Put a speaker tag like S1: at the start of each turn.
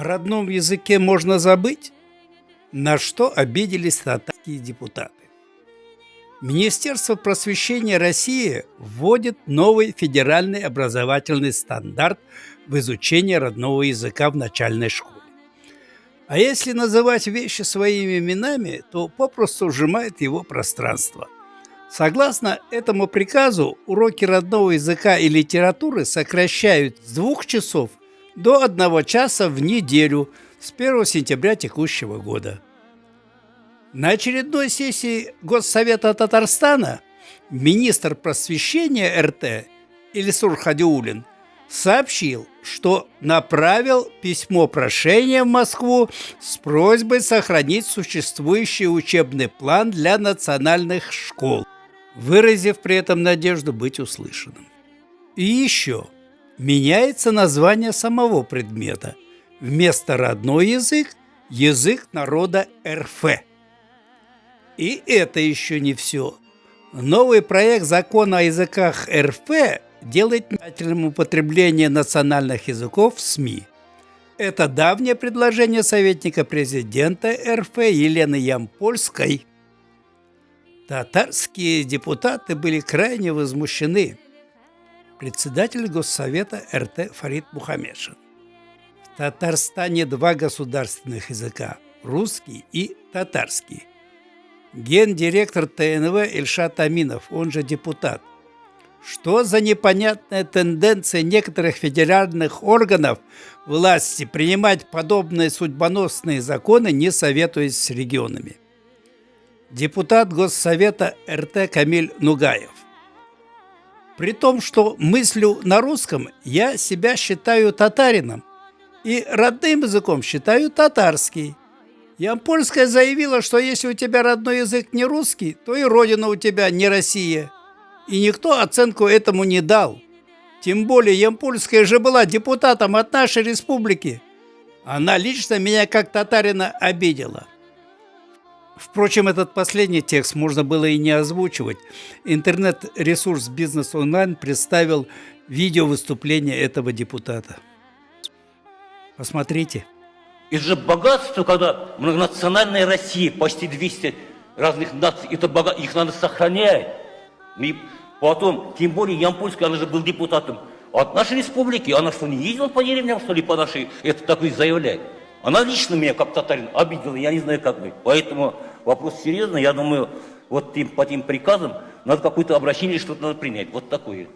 S1: родном языке можно забыть? На что обиделись татарские депутаты. Министерство просвещения России вводит новый федеральный образовательный стандарт в изучении родного языка в начальной школе. А если называть вещи своими именами, то попросту сжимает его пространство. Согласно этому приказу, уроки родного языка и литературы сокращают с 2 часов до 1 часа в неделю с 1 сентября текущего года. На очередной сессии Госсовета Татарстана министр просвещения РТ Ильсур Хадиуллин сообщил, что направил письмо-прошение в Москву с просьбой сохранить существующий учебный план для национальных школ, выразив при этом надежду быть услышанным. И еще меняется название самого предмета. Вместо «родной язык» – язык народа РФ. И это еще не все. Новый проект закона о языках РФ делает обязательным употребление национальных языков в СМИ. Это давнее предложение советника президента РФ Елены Ямпольской. Татарские депутаты были крайне возмущены. Председатель Госсовета РТ Фарид Мухаммедшин. В Татарстане 2 государственных языка – русский и татарский. Гендиректор ТНВ Ильшат Аминов, он же депутат. Что за непонятная тенденция некоторых федеральных органов власти принимать подобные судьбоносные законы, не советуясь с регионами? Депутат Госсовета РТ Камиль Нугаев. При том, что мыслю на русском, я себя считаю татарином и родным языком считаю татарский. Ямпольская заявила, что если у тебя родной язык не русский, то и родина у тебя не Россия. И никто оценку этому не дал. Тем более Ямпольская же была депутатом от нашей республики. Она лично меня как татарина обидела. Впрочем, этот последний текст можно было и не озвучивать. Интернет-ресурс «Бизнес онлайн» представил видео выступления этого депутата. Посмотрите.
S2: Это же богатство, когда многонациональная Россия, почти 200 разных наций, это богатство, их надо сохранять. И потом, тем более Ямпольская, она же был депутатом от нашей республики. Она что, не ездила по деревням, что ли, по нашей, это такое заявляет? Она лично меня, как татарин, обидела, я не знаю, как быть. Поэтому вопрос серьезный, я думаю, вот по тем приказам надо какое-то обращение, что-то надо принять. Вот такое.